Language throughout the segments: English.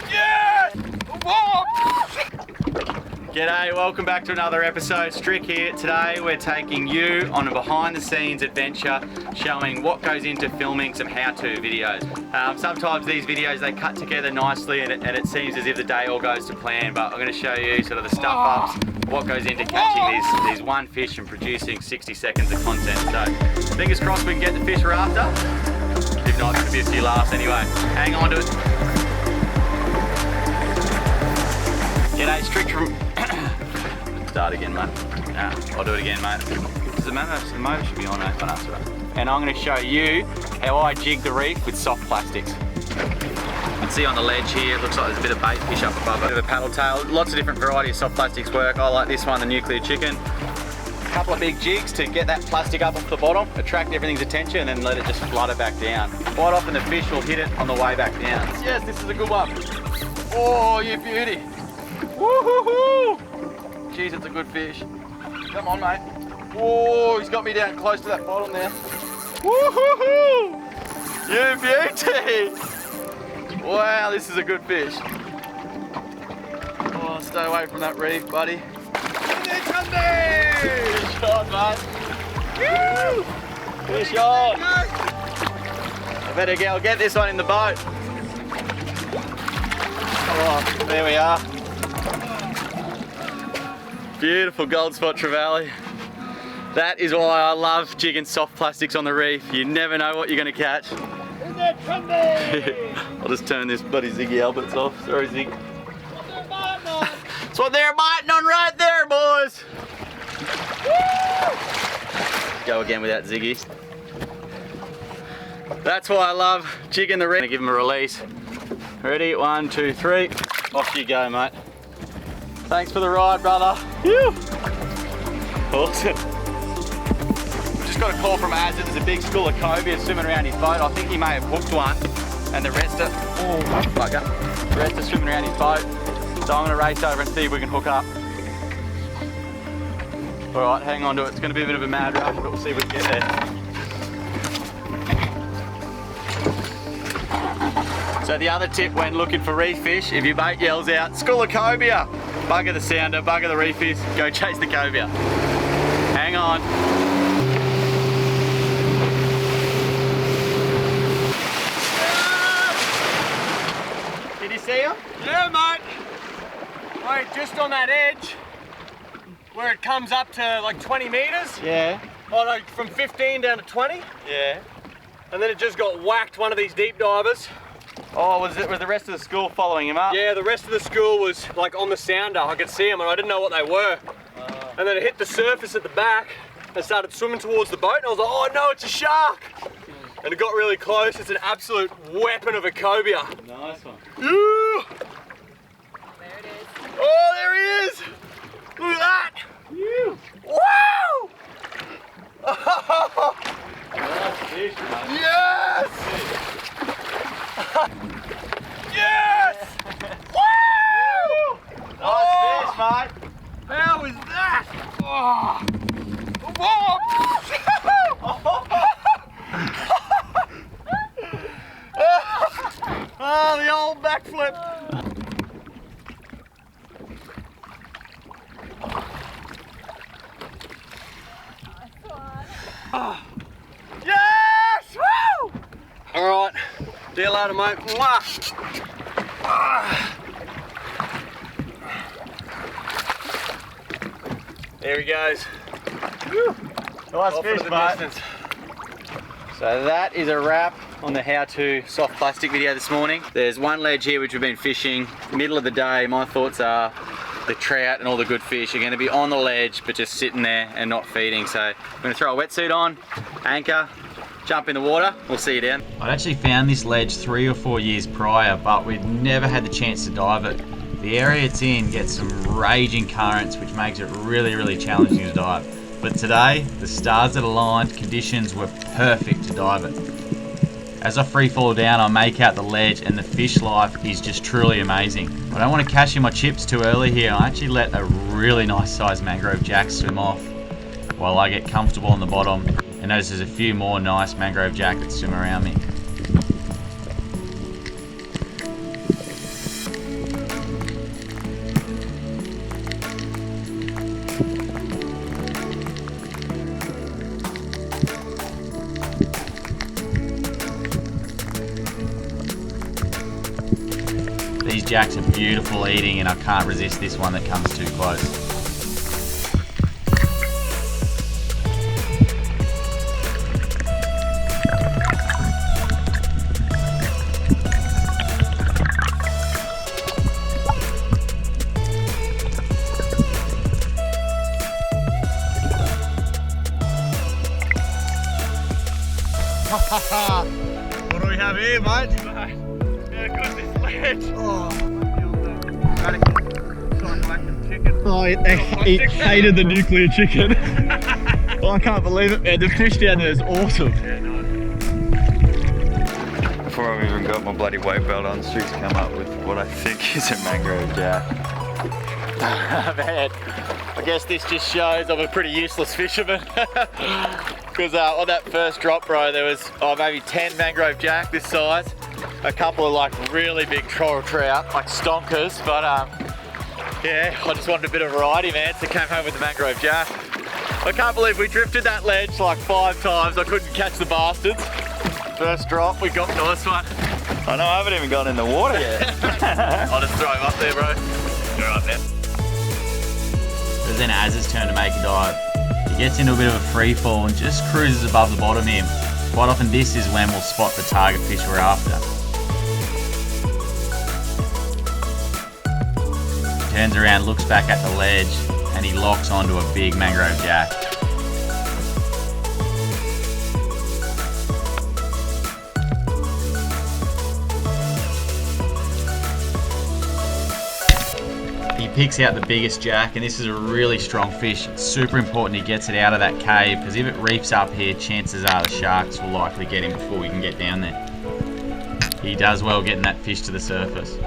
Yes! Whoa! G'day, welcome back to another episode. Strick here. Today we're taking you on a behind the scenes adventure showing what goes into filming some how-to videos. Sometimes these videos they cut together nicely and it seems as if the day all goes to plan, but I'm going to show you sort of the stuff ups, what goes into catching these one fish and producing 60 seconds of content. So fingers crossed we can get the fish we're after. If not, it's going to be a few laughs anyway. Hang on to it. G'day, Strick from... Start again, mate. Nah, I'll do it again, mate. The motor should be on, mate. And I'm going to show you how I jig the reef with soft plastics. You can see on the ledge here, it looks like there's a bit of bait fish up above it. Bit of a paddle tail. Lots of different varieties of soft plastics work. I like this one, the nuclear chicken. A couple of big jigs to get that plastic up off the bottom, attract everything's attention, and then let it just flutter back down. Quite often the fish will hit it on the way back down. Yes, this is a good one. Oh, you beauty. Woohoo! Jeez, it's a good fish. Come on, mate. Whoa, he's got me down close to that bottom there. Woohoo! You beauty! Wow, this is a good fish. Oh, stay away from that reef, buddy. Here comes fish on, mate. Woo! Fish on. I better get this one in the boat. Oh, there we are. Beautiful gold spot trevally. That is why I love jigging soft plastics on the reef. You never know what you're going to catch. Isn't it funny? I'll just turn this bloody Ziggy Alberts off. Sorry, Zig. That's what they're biting on right there, boys. Woo! Go again with that Ziggy. That's why I love jigging the reef. I'm gonna give him a release. Ready? 1, 2, 3. Off you go, mate. Thanks for the ride, brother. Phew. Awesome. Just got a call from Azza. There's a big school of cobia swimming around his boat. I think he may have hooked one, and the rest are, the rest are swimming around his boat. So I'm gonna race over and see if we can hook up. All right, hang on to it. It's gonna be a bit of a mad rush, but we'll see if we can get there. So the other tip when looking for reef fish, if your bait yells out, school of cobia, bugger the sounder, bugger the reef fish, go chase the cobia. Hang on. Did you see him? Yeah, mate. Right, just on that edge, where it comes up to like 20 meters. Yeah. Oh, like from 15 down to 20. Yeah. And then it just got whacked, one of these deep divers. Oh, was the rest of the school following him up? Yeah, the rest of the school was like on the sounder. I could see them and I didn't know what they were. And then it hit the surface at the back and started swimming towards the boat and I was like, oh no, it's a shark! And it got really close. It's an absolute weapon of a cobia. Nice one. Yeah. There it is. Oh, there he is! Look at that! Phew. Wow! Nice fish, mate. Yes! Yes! Woo! Nice fish, mate. How is that? Oh! Whoa! Oh, the old backflip. Oh. Yes! Woo! All right. See you later, mate. Mwah. There he goes. Whew. Nice Off fish, into the mate. distance. So that is a wrap on the how-to soft plastic video this morning. There's one ledge here which we've been fishing. Middle of the day, my thoughts are the trout and all the good fish are going to be on the ledge but just sitting there and not feeding. So I'm going to throw a wetsuit on, anchor, jump in the water, we'll see you down. I'd actually found this ledge 3 or 4 years prior, but we'd never had the chance to dive it. The area it's in gets some raging currents which makes it really, really challenging to dive. But today, the stars that aligned, conditions were perfect to dive it. As I free fall down, I make out the ledge and the fish life is just truly amazing. I don't want to cash in my chips too early here. I actually let a really nice sized mangrove jack swim off while I get comfortable on the bottom and notice there's a few more nice mangrove jack that swim around me. These jacks are beautiful eating, and I can't resist this one that comes too close. What do we have here, mate? How good this ledge? Oh, he hated the nuclear chicken. Oh, I can't believe it, man. The fish down there is awesome. Yeah, nice. Before I've even got my bloody weight belt on, Strick's come up with what I think is a mangrove jack. Man, I guess this just shows I'm a pretty useless fisherman. Because on that first drop, bro, there was maybe 10 mangrove jack this size. A couple of like really big troll trout, like stonkers, but yeah, I just wanted a bit of variety, man, so came home with the mangrove jack. I can't believe we drifted that ledge like 5 times. I couldn't catch the bastards. First drop, we got nice one. I know, I haven't even gone in the water yet. I'll just throw him up there, bro. You're right, man. It was then Az's turn to make a dive. He gets into a bit of a free fall and just cruises above the bottom here. Quite often this is when we'll spot the target fish we're after. He turns around, looks back at the ledge, and he locks onto a big mangrove jack. He picks out the biggest jack, and this is a really strong fish. It's super important he gets it out of that cave, because if it reefs up here, chances are the sharks will likely get him before we can get down there. He does well getting that fish to the surface.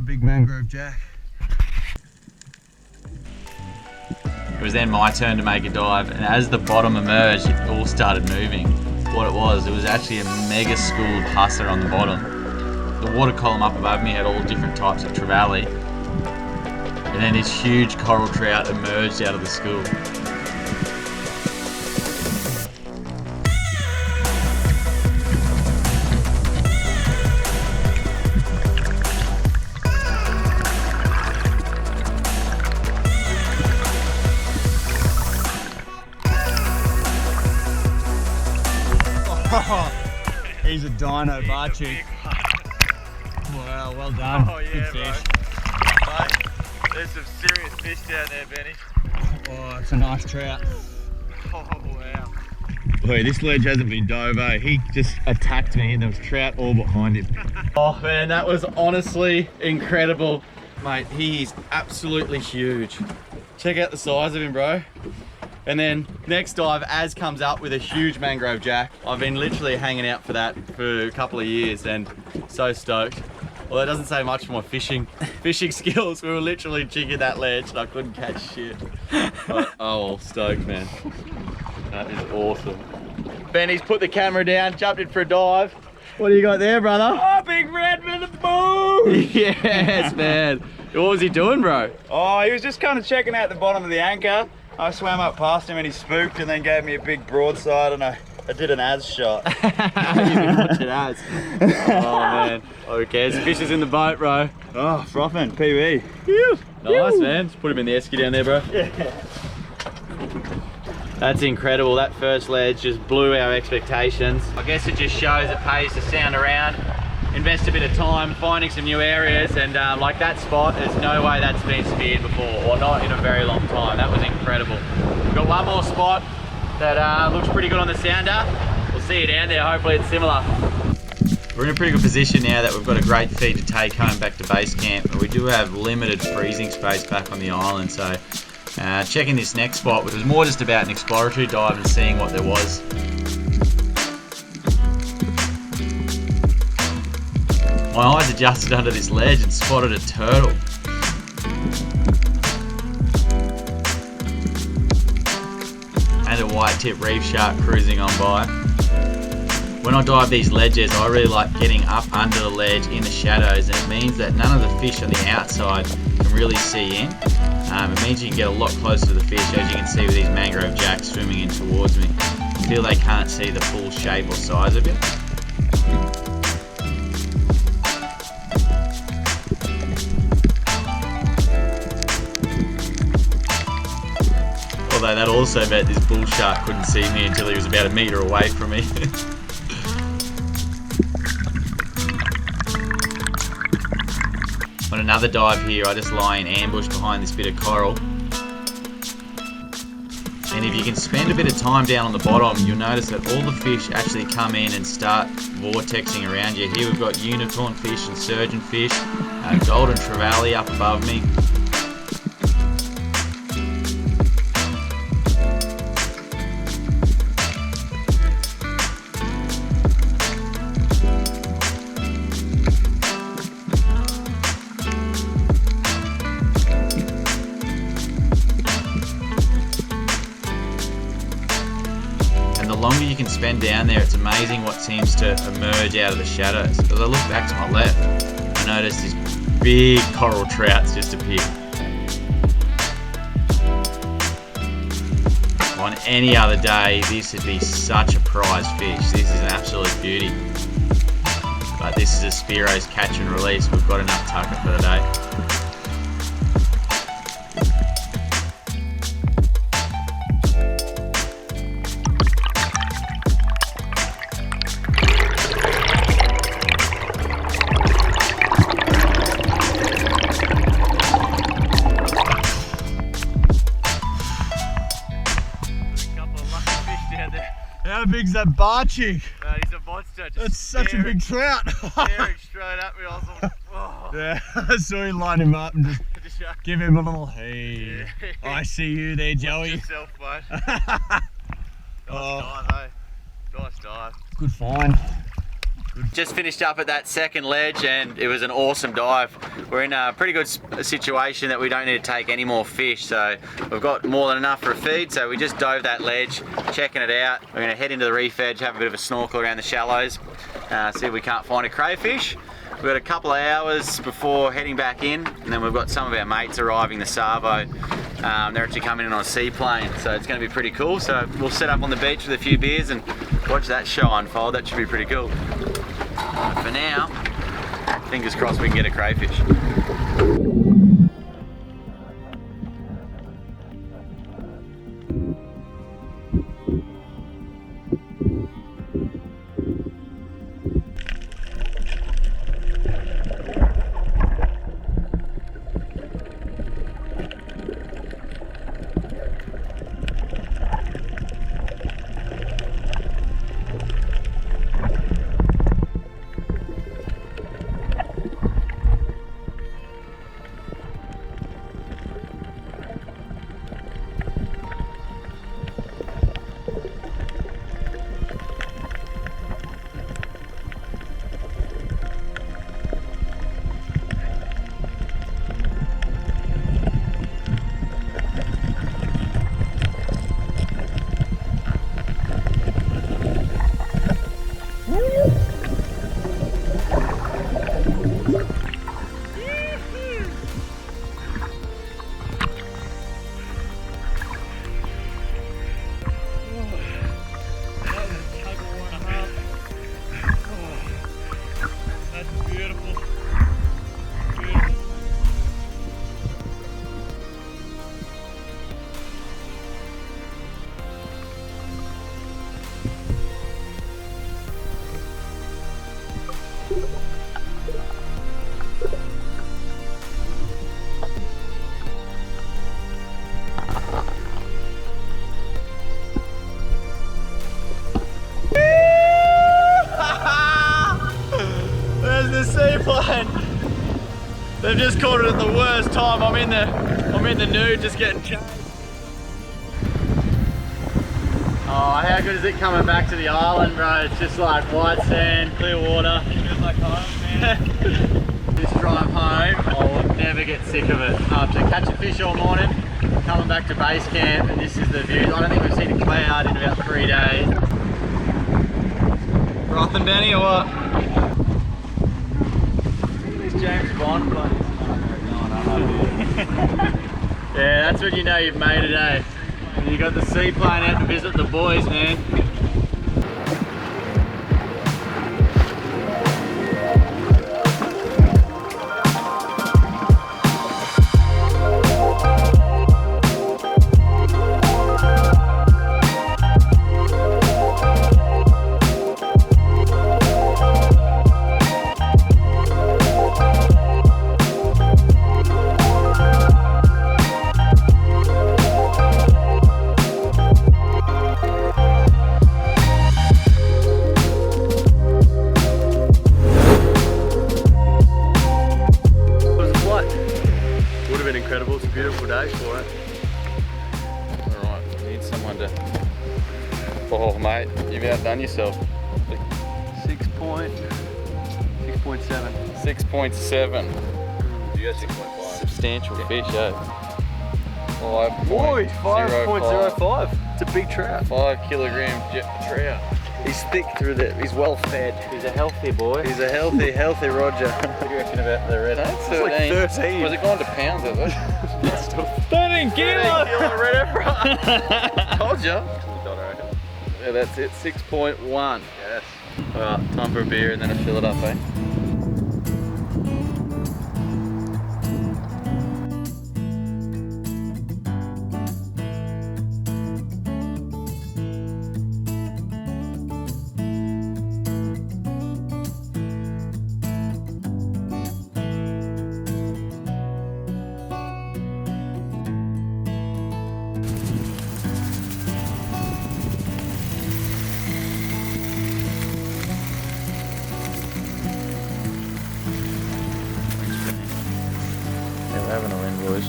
Big mangrove jack. It was then my turn to make a dive, and as the bottom emerged, it all started moving. What it was actually a mega school of hustler on the bottom. The water column up above me had all different types of trevally, and then this huge coral trout emerged out of the school. He's a dino bar cheek. Wow, well done. Oh yeah, good fish. Mate, there's some serious fish down there, Benny. Oh, it's a nice trout. Oh wow. Boy, this ledge hasn't been dove, eh? He just attacked me and there was trout all behind him. Oh man, that was honestly incredible. Mate, he is absolutely huge. Check out the size of him, bro. And then next dive, Az comes up with a huge mangrove jack. I've been literally hanging out for that for a couple of years and so stoked. Well, that doesn't say much for my fishing skills. We were literally jigging that ledge and I couldn't catch shit. But, oh, stoked, man. That is awesome. Benny's put the camera down, jumped in for a dive. What do you got there, brother? Oh, big red with the boom! Yes, man. What was he doing, bro? Oh, he was just kind of checking out the bottom of the anchor. I swam up past him and he spooked and then gave me a big broadside and I did an Az shot. You've been watching Az. Oh man. Okay, there's fishes in the boat, bro. Oh, frothing, PB. Nice, man. Just put him in the esky down there, bro. Yeah. That's incredible. That first ledge just blew our expectations. I guess it just shows it pays to sound around, invest a bit of time finding some new areas, and like that spot, there's no way that's been speared before, or not in a very long time. That was incredible. We've got one more spot that looks pretty good on the sounder. We'll see you down there. Hopefully it's similar. We're in a pretty good position now that we've got a great feed to take home back to base camp, but we do have limited freezing space back on the island, so checking this next spot, which was more just about an exploratory dive and seeing what there was. My eyes adjusted under this ledge and spotted a turtle. And a white tip reef shark cruising on by. When I dive these ledges, I really like getting up under the ledge in the shadows, and it means that none of the fish on the outside can really see in. It means you can get a lot closer to the fish, as you can see with these mangrove jacks swimming in towards me. I feel they can't see the full shape or size of it. Although that also meant this bull shark couldn't see me until he was about a metre away from me. On another dive here, I just lie in ambush behind this bit of coral. And if you can spend a bit of time down on the bottom, you'll notice that all the fish actually come in and start vortexing around you. Here we've got unicorn fish and surgeon fish, golden trevally up above me. The longer you can spend down there, it's amazing what seems to emerge out of the shadows. As I look back to my left, I notice these big coral trouts just appear. On any other day, this would be such a prized fish. This is an absolute beauty. But this is a Spearo's catch and release. We've got enough tucker for the day. How big's that bar chick? He's a monster. That's such a big trout. Staring straight at me. I was like, oh. Yeah, I saw you line him up and just give him a little hey. Yeah. I see you there, Joey. Yourself, mate. Nice dive, hey? Nice dive. Good find. Just finished up at that second ledge and it was an awesome dive. We're in a pretty good situation that we don't need to take any more fish, so we've got more than enough for a feed, so we just dove that ledge, checking it out. We're going to head into the reef edge, have a bit of a snorkel around the shallows, see if we can't find a crayfish. We've got a couple of hours before heading back in, and then we've got some of our mates arriving, the Savo. They're actually coming in on a seaplane, so it's going to be pretty cool. So we'll set up on the beach with a few beers and watch that show unfold. That should be pretty cool. But for now, fingers crossed we can get a crayfish. They've just caught it at the worst time. I'm in the nude, just getting chased. Oh, how good is it coming back to the island, bro? It's just like white sand, clear water. It feels like home, man. This drive home, I will never get sick of it. After catching fish all morning, coming back to base camp, and this is the view. I don't think we've seen a cloud in about 3 days. Frothing, Benny, or what? James Bond. Yeah, that's when you know you've made it, eh? You got the seaplane out to visit the boys, man. Incredible, it's a beautiful day for it. Alright, I need someone to... Oh mate, you've outdone yourself. 6.7. 6.7. You got 6.5. Substantial fish, eh? 5.05. It's a big trout. 5 kilogram trout. He's thick through the... He's well fed. He's a healthy boy. He's a healthy Roger. What do you reckon about the red? That's like 13. Was it gone to pounds, is it? 13 kilos! red emperor. Told ya. Yeah, that's it. 6.1. Yes. Alright, time for a beer and then I'll fill it up, eh? We're having a win, boys.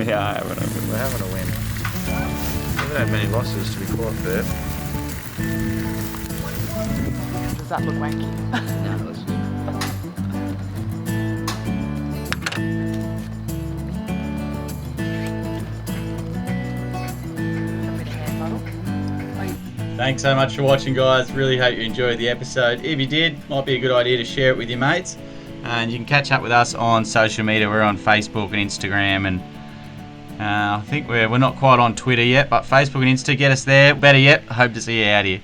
Yeah, We're having a win. We haven't had many losses to be quite fair. Does that look wanky? No, that's good. Thanks so much for watching, guys. Really hope you enjoyed the episode. If you did, might be a good idea to share it with your mates. And you can catch up with us on social media. We're on Facebook and Instagram, and I think we're not quite on Twitter yet, but Facebook and Insta, get us there. Better yet, I hope to see you out here.